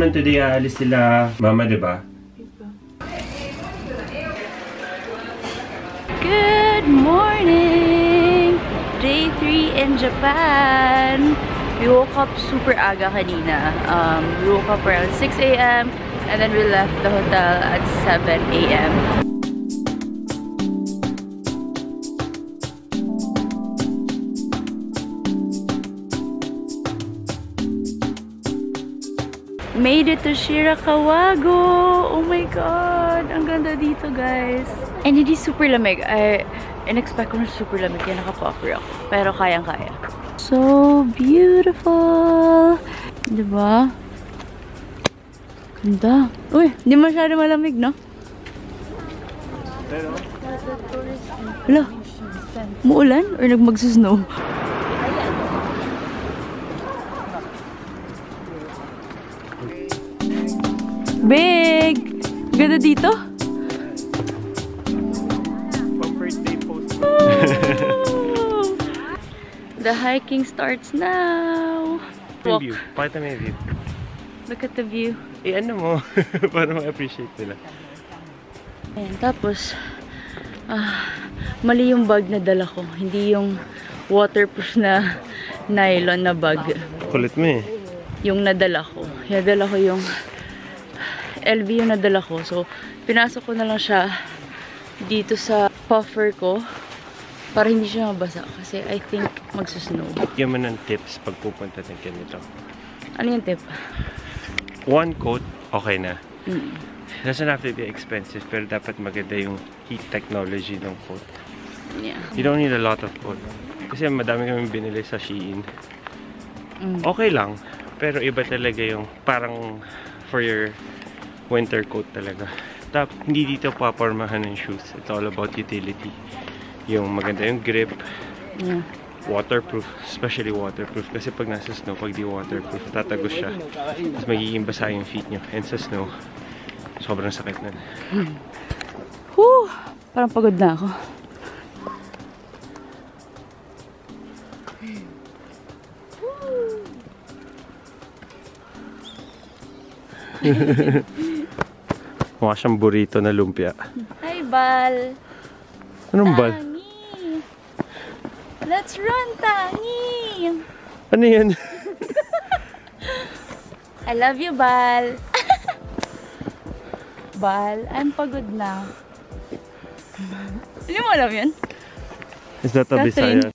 naman today aalis sila mama, diba? Good morning! Day 3 in Japan. We woke up super aga kanina. We woke up around 6 a.m. and then we left the hotel at 7 a.m. Made it to Shirakawago! Oh my god! Ang ganda dito, guys. And hindi super lamig. In-expect ko na super lamig. Kaya naka-puffer ako. Pero kayang-kaya. So beautiful! Diba? Ganda. Uy! Hindi masyado malamig, no? Hala! Muulan? Or nagmagsusnow? Big! Ganda dito? Birthday post. The hiking starts now. Walk. View. Pakita mo yung view. Look at the view. Ano mo? Para ma-appreciate nila. Ayan, tapos mali yung bag na dala ko. Hindi yung waterproof na nylon na bag. Kulit mo eh. Yung nadala ko. Nadala ko yung LV yung nadala ko. So, pinasok ko na lang siya dito sa puffer ko para hindi siya mabasa. Kasi I think magsusnow. Bigyan mo ng tips pag pupunta ng ganito. Ano yung tip? One coat, okay na. Doesn't have to be expensive, pero dapat maganda yung heat technology ng coat. Yeah. You don't need a lot of coat. Kasi madami kami binili sa Shein. Okay lang, pero iba talaga yung parang for your winter coat talaga. Tapos, hindi dito papormahan ng shoes. It's all about utility. Yung maganda yung grip. Yeah. Waterproof. Especially waterproof. Kasi pag nasa snow, pag di waterproof, tatagos siya. Tapos magiging basa yung feet nyo. And sa snow, sobrang sakit na. Whew! Parang pagod na ako. Mukha siyang burrito na lumpia. Hi, Bal! Anong bal? Tangi! Let's run, Tangi! Ano yan? I love you, Bal! Bal, I'm pagod na. Hindi mo alam yun? Is that a Bisaya?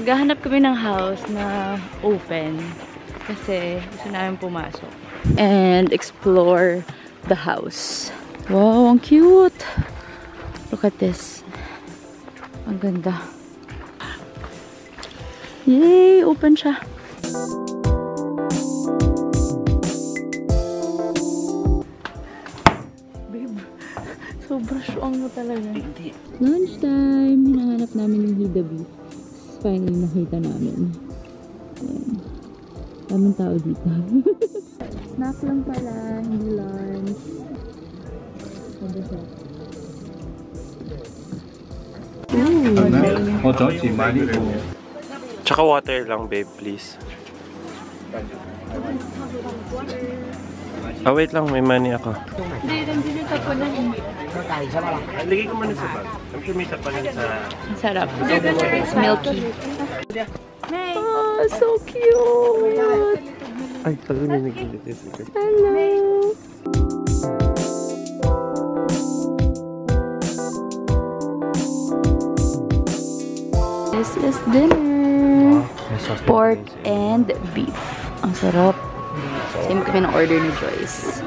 Naghahanap kami ng house na open kasi gusto namin pumasok and explore the house. Wow, ang cute! Look at this. Ang ganda. Yay! Open siya. Babe, sobrang syuang mo talaga. Lunchtime! Hinahanap namin yung Hida Beef. Finally nakita namin. Ayan. Daming tao dito. Snack lang pala, hindi lunch. Tsaka water lang, babe, please. Wait lang, may money ako. Hindi, nandito ka po lang. Lagay ko muna sa bag. I'm sure may sapalan sa... Ang sarap. It's milky. Oh, so cute! Ay, talaga may nagigilid. Hello! This is dinner. Pork and beef. Ang sarap. Same kami ng order ni Joyce.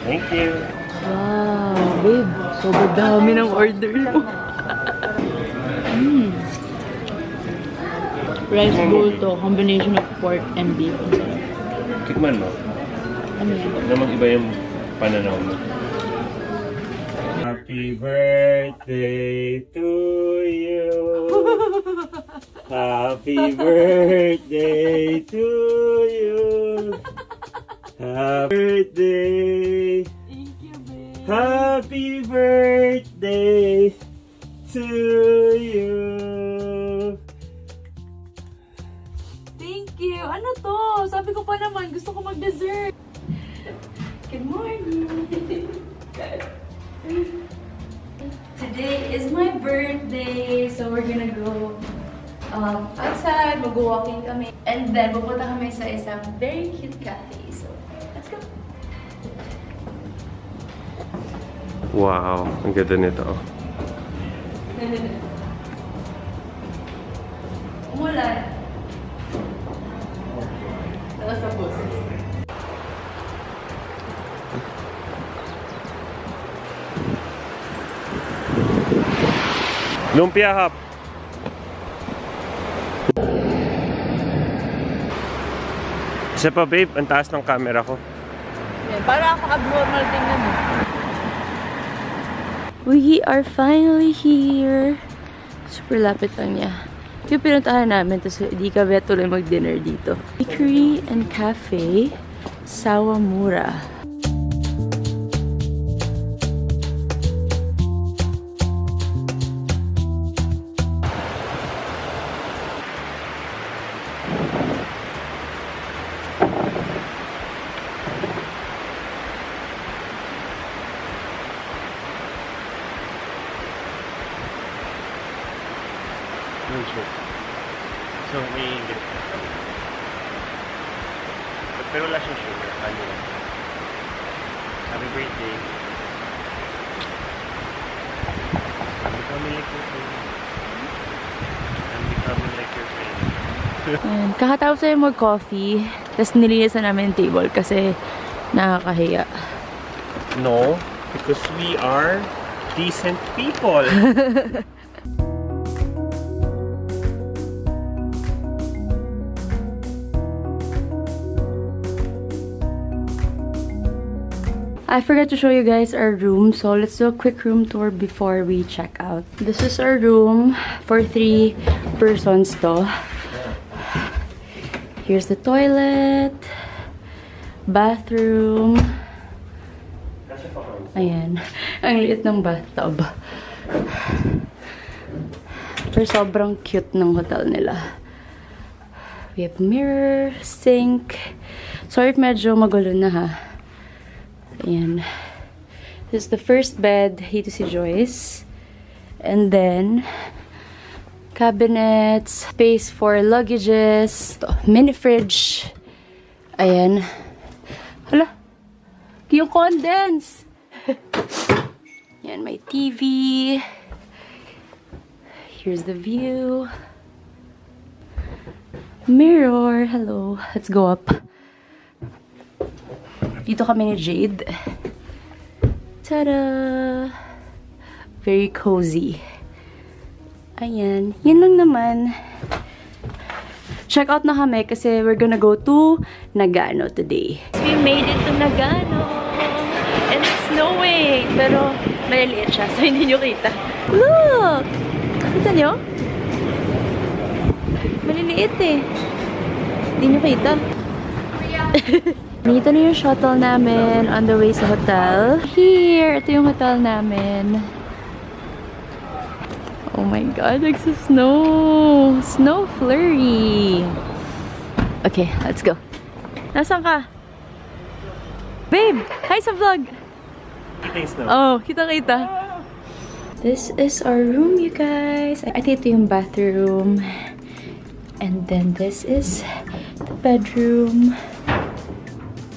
Thank you. Wow, babe. Sobrang dami ng order mo. Rice bowl to. Combination of pork and beef. Ang sarap. Tikman mo. Ano yan? Namang iba yung pananaw mo. Happy birthday to you. Happy birthday to you. Happy birthday. Thank you, babe. Happy Happy birthday to you. Thank you. Ano to? Sabi ko pa naman, gusto ko mag-dessert. Good morning. Today is my birthday, so we're gonna go outside, mag-walking kami, and then pupunta kami sa isang very cute cafe. So, let's go! Wow, ang ganda nito. Umulan. Tapos sa boses. Lumpia Hop. Isa pa babe, ang taas ng camera ko. Yeah, para ako abnormal tingnan mo. We are finally here. Super lapit lang niya. Yung pinuntahan namin, tapos di kami tuloy mag-dinner dito. Bakery and Cafe, Sawamura. So, may pero wala siyang sugar. Ano yan? Happy birthday. I'm becoming like your friend. I'm becoming like your friend. And kakatapos tayo mag-coffee, tapos nilinisan namin yung table kasi nakakahiya. No, because we are decent people. I forgot to show you guys our room, so let's do a quick room tour before we check out. This is our room for 3 persons to. Here's the toilet, bathroom. Ayan, ang liit ng bathtub. Pero sobrang cute ng hotel nila. We have mirror, sink. Sorry if medyo magulo na ha. Ayan. This is the first bed dito si Joyce. And then, cabinets, space for luggages, mini fridge. Ayan. Hala, yung condense. Ayan, may TV. Here's the view. Mirror. Hello. Let's go up. Dito kami ni Jade. Tada! Very cozy. Ayan. Yun lang naman. Check out na kami kasi we're gonna go to Nagano today. We made it to Nagano. And it's snowing. Pero maliliit siya so hindi nyo kita. Look! Kita nyo? Maliliit eh. Hindi nyo kita. Dito na yung shuttle namin on the way sa hotel. Here! Ito yung hotel namin. Oh my god, nagsa-snow! Snow flurry! Okay, let's go. Nasaan ka? Babe! Hi sa vlog! Kita yung snow. Oh, kita-kita. This is our room, you guys. Ito yung bathroom. And then this is the bedroom.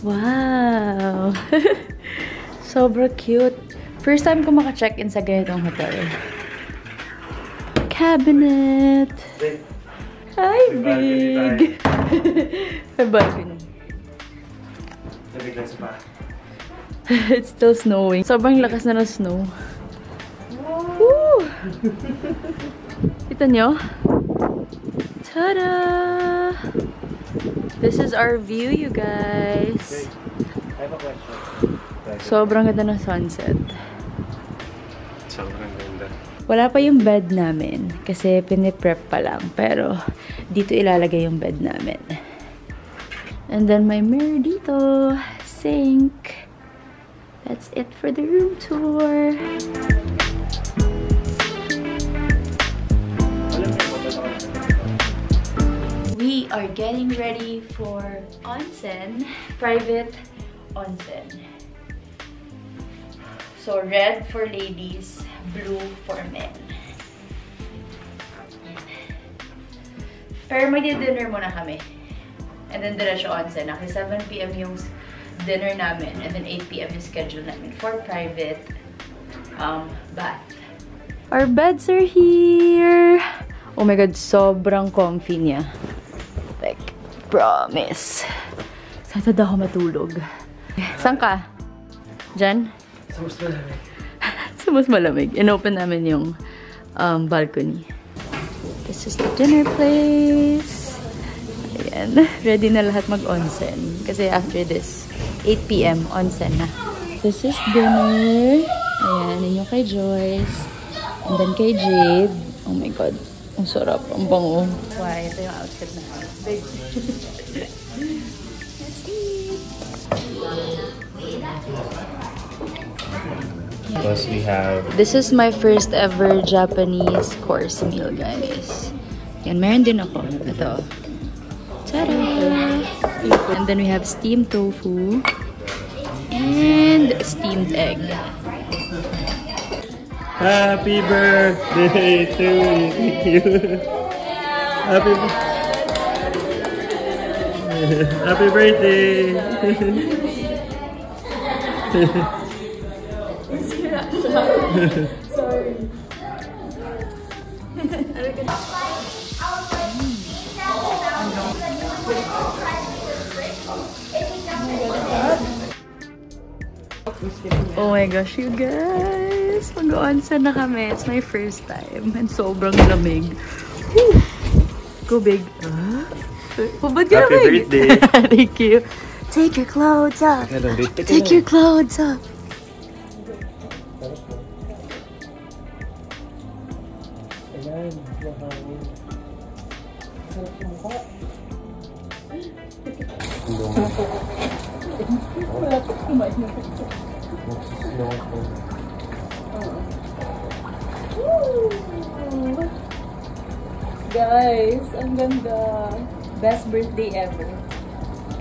Wow! Sobra cute. First time ko maka-check-in sa ganitong hotel. Cabinet! Hi, big! May balcony. It's still snowing. Sobrang lakas na ng snow. Woo! Kita nyo? Tada! This is our view, you guys. I have a question. Sobrang ganda ng sunset. Sobrang ganda. Wala pa yung bed namin kasi piniprep pa lang. Pero dito ilalagay yung bed namin. And then may mirror dito. Sink. That's it for the room tour. We are getting ready for onsen, private onsen. So red for ladies, blue for men. Pero magdi-dinner muna kami. And then diretso onsen. Kasi 7 PM yung dinner namin. And then 8 PM yung schedule namin for private bath. Our beds are here! Oh my god, sobrang comfy niya. Like, promise. Saan na ako matulog? Saan ka? Diyan? Sa mas malamig. Sa mas malamig. In-open namin yung balcony. This is the dinner place. Ayan. Ready na lahat mag-onsen. Kasi after this, 8 PM, onsen na. This is dinner. Ayan, yun yung kay Joyce. And then kay Jade. Oh my god. Ang sarap. Ang bango. Why? Ito yung outfit na. Big. Let's eat. Plus we have... This is my first ever Japanese course meal, guys. Yan, meron din ako. Ito. Ta-da! And then we have steamed tofu. And steamed egg. Happy birthday to you. Happy birthday. Sorry. Oh my gosh, you guys! Mag-onsen na kami. It's my first time. And sobrang lamig. Woo! Go big. Huh? Oh, ba't ka Happy lamig? birthday! Thank you. Take your clothes off. Take your clothes off. Guys, ang ganda. Best birthday ever.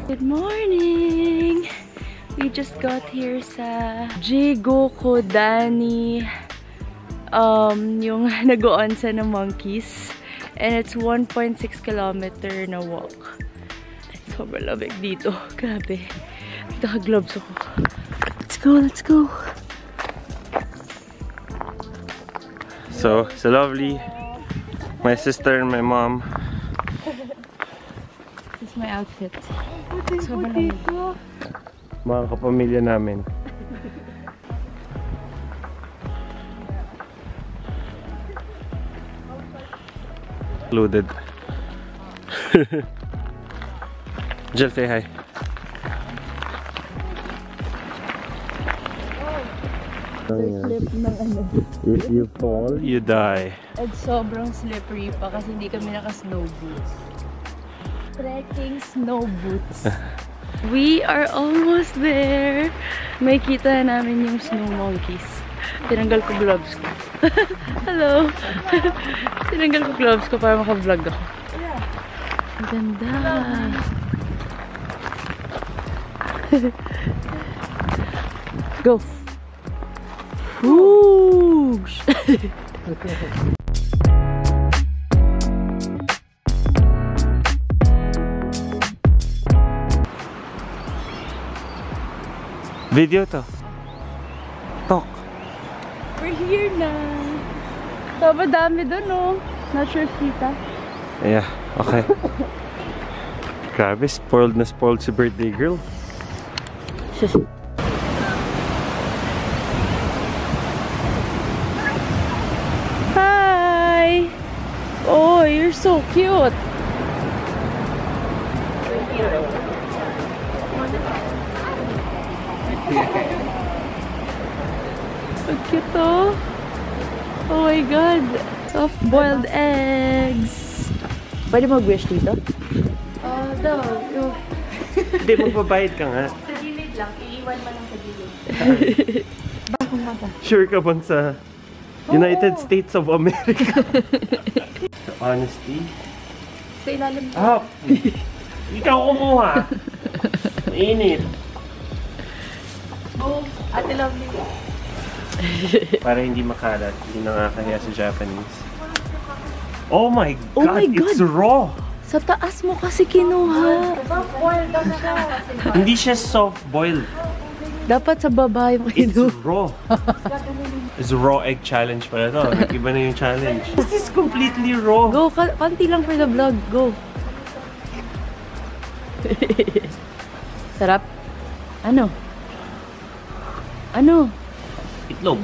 Good morning! We just got here sa Jigokodani. Yung nag-onsen ng monkeys. And it's 1.6 kilometer na walk. Sobrang lamig dito. Grabe. Naka-gloves ako. Let's go, let's go. So, it's lovely. My sister and my mom. This is my outfit. Sobrang lamig. Mga kapamilya namin. Loaded. Jill, say hi. Slip ng ano. If you fall, you die. At sobrang slippery pa kasi hindi kami naka-snow boots. Trekking snow boots. We are almost there. May kita na namin yung snow monkeys. Tinanggal ko gloves ko. Hello! Tinanggal ko gloves ko para maka-vlog ako. Ang ganda! Go! Whoosh! Video to. Talk. We're here na. So, madami dun, no? Not sure if kita. Yeah, okay. Grabe, spoiled na spoiled si birthday girl. Hi! Oh, you're so cute. So cute, oh. Oh my god. Soft-boiled eggs. Pwede mag-wish dito? Hindi, magbabayad ka nga. Sa gilid lang. Iwan mo lang sa gilid. Sure ka bang sa United States of America? Honesty? Sa ilalim mo. Ah! Ikaw kumuha! Mainit! Oh, Ate Lovely. Para hindi makalat, hindi nakakahiya sa Japanese. Oh my God! Oh my God! It's raw! Sa taas mo kasi kinuha. Soft-boiled na siya. Hindi siya soft-boiled. Dapat sa baba yung It's kinuha. raw. It's raw egg challenge pala to. Nag-iba na yung challenge. This is completely raw. Go, konti lang for the vlog. Go. Sarap. Ano? Ano? Itlog.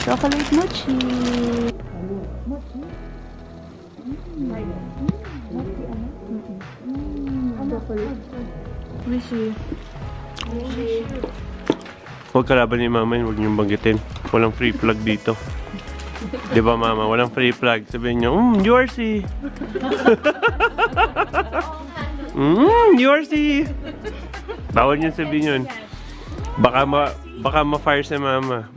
Chocolate mochi. Mochi. Huwag kalaban ni mama yun, huwag niyong banggitin. Walang free plug dito. Di ba mama? Walang free plug. Sabihin niyo, URC! URC! Bawal niyo sabihin yun. Baka ma-fire si mama.